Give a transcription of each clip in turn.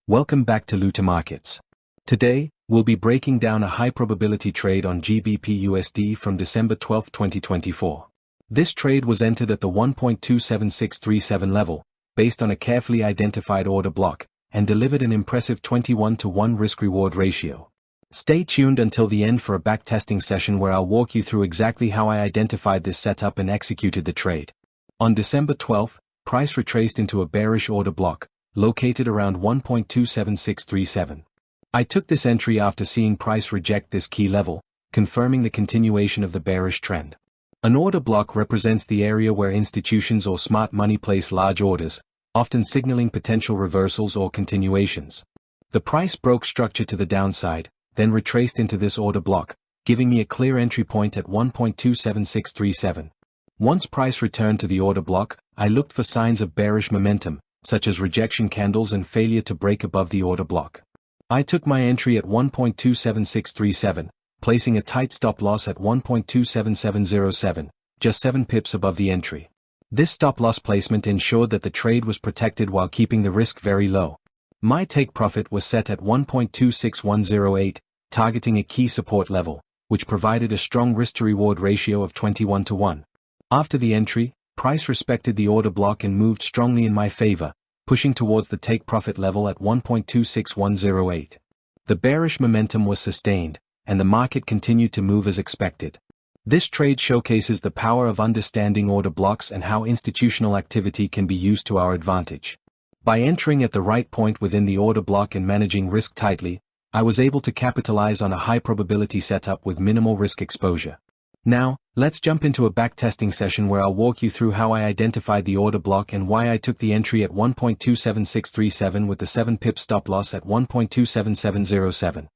Welcome back to LutaMarkets. Today, we'll be breaking down a high-probability trade on GBP USD from December 12, 2024. This trade was entered at the 1.27637 level, based on a carefully identified order block, and delivered an impressive 21-to-1 risk-reward ratio. Stay tuned until the end for a backtesting session where I'll walk you through exactly how I identified this setup and executed the trade. On December 12, price retraced into a bearish order block, located around 1.27637. I took this entry after seeing price reject this key level, confirming the continuation of the bearish trend. An order block represents the area where institutions or smart money place large orders, often signaling potential reversals or continuations. The price broke structure to the downside, then retraced into this order block, giving me a clear entry point at 1.27637. Once price returned to the order block, I looked for signs of bearish momentum, such as rejection candles and failure to break above the order block. I took my entry at 1.27637, placing a tight stop loss at 1.27707, just 7 pips above the entry. This stop loss placement ensured that the trade was protected while keeping the risk very low. My take profit was set at 1.26108, targeting a key support level, which provided a strong risk-to-reward ratio of 21-to-1. After the entry, price respected the order block and moved strongly in my favor, pushing towards the take profit level at 1.26108. The bearish momentum was sustained, and the market continued to move as expected. This trade showcases the power of understanding order blocks and how institutional activity can be used to our advantage. By entering at the right point within the order block and managing risk tightly, I was able to capitalize on a high probability setup with minimal risk exposure. Now, let's jump into a backtesting session where I'll walk you through how I identified the order block and why I took the entry at 1.27637 with the 7 pip stop loss at 1.27707.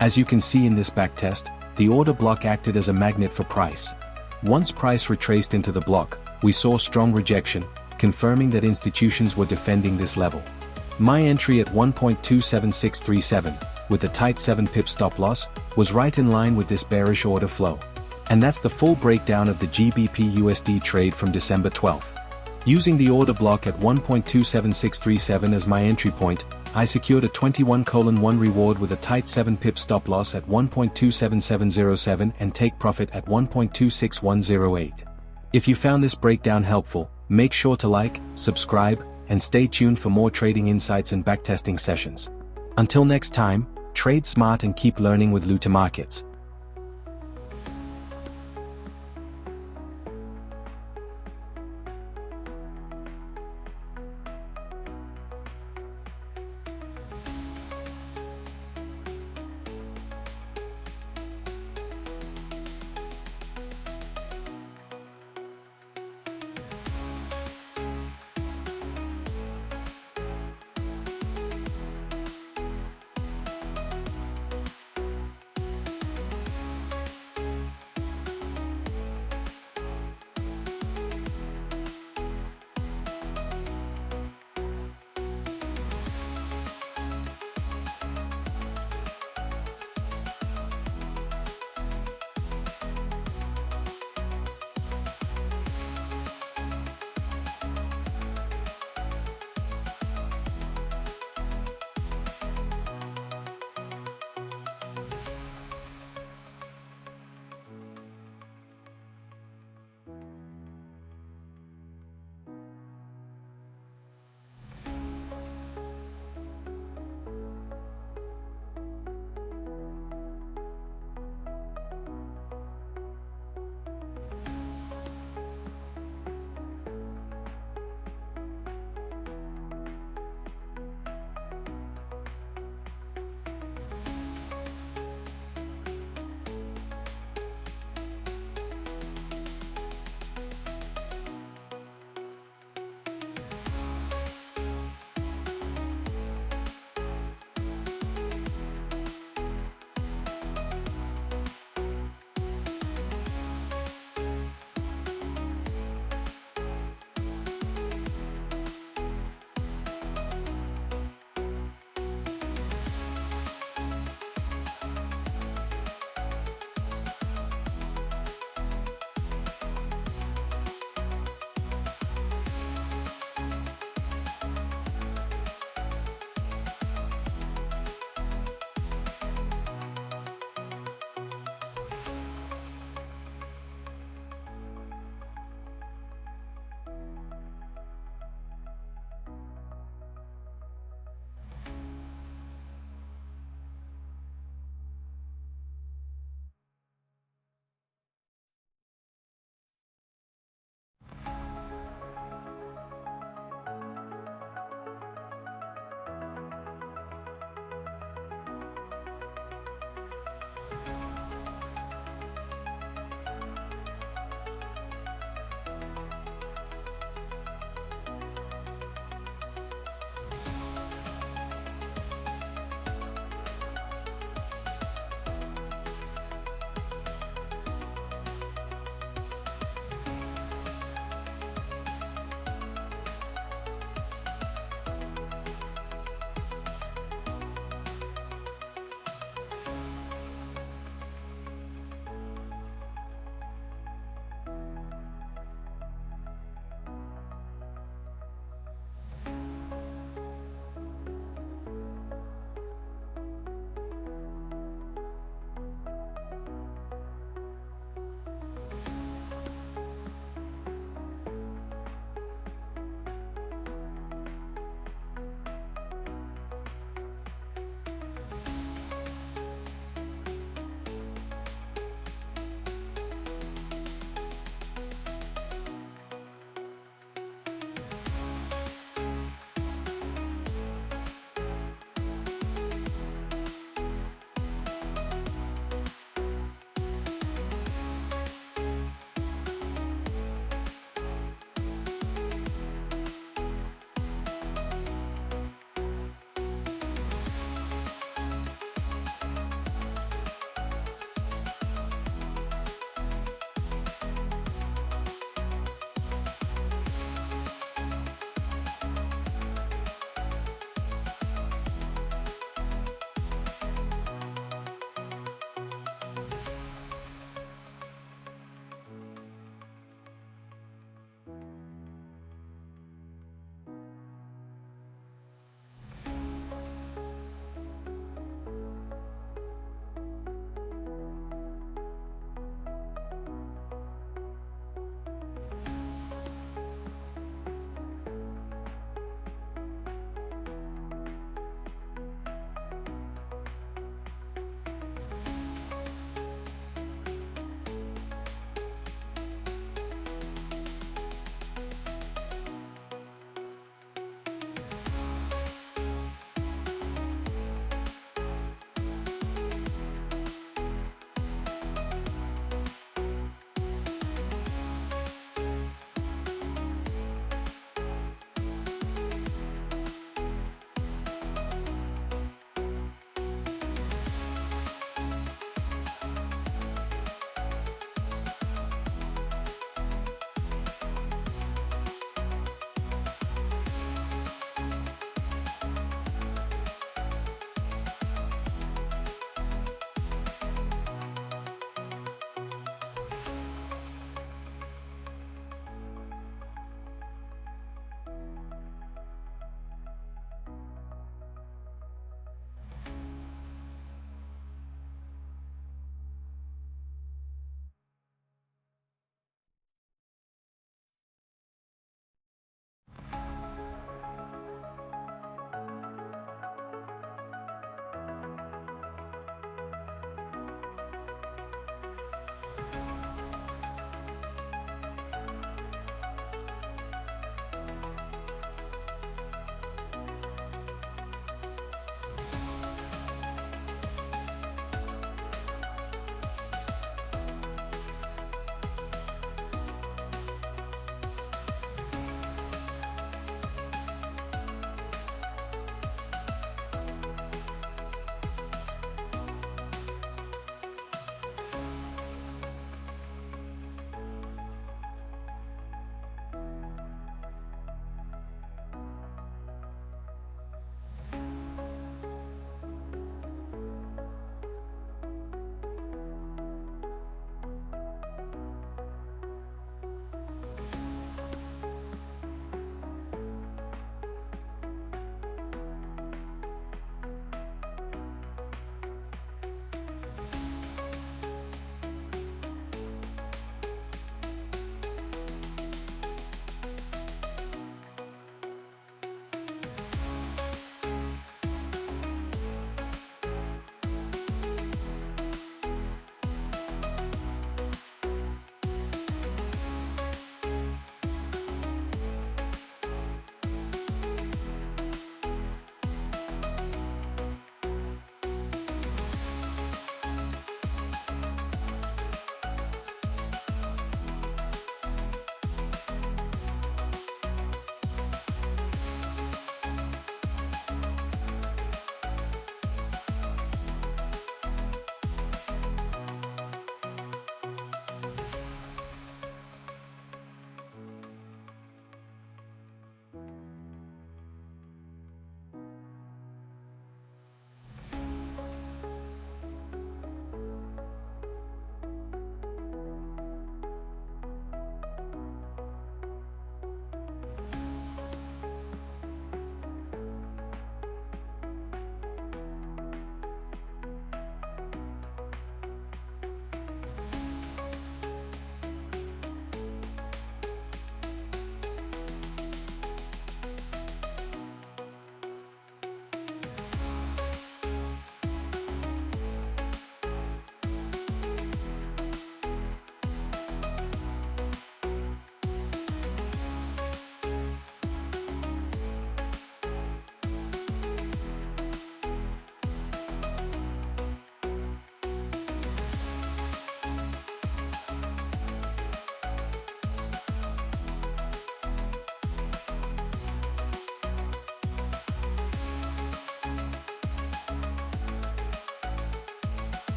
As you can see in this backtest, the order block acted as a magnet for price. Once price retraced into the block, we saw strong rejection, confirming that institutions were defending this level. My entry at 1.27637, with a tight 7 pip stop loss, was right in line with this bearish order flow. And that's the full breakdown of the GBP USD trade from December 12th. Using the order block at 1.27637 as my entry point, I secured a 21:1 reward with a tight 7 pip stop loss at 1.27707 and take profit at 1.26108. If you found this breakdown helpful, make sure to like, subscribe, and stay tuned for more trading insights and backtesting sessions. Until next time, trade smart and keep learning with LutaMarkets.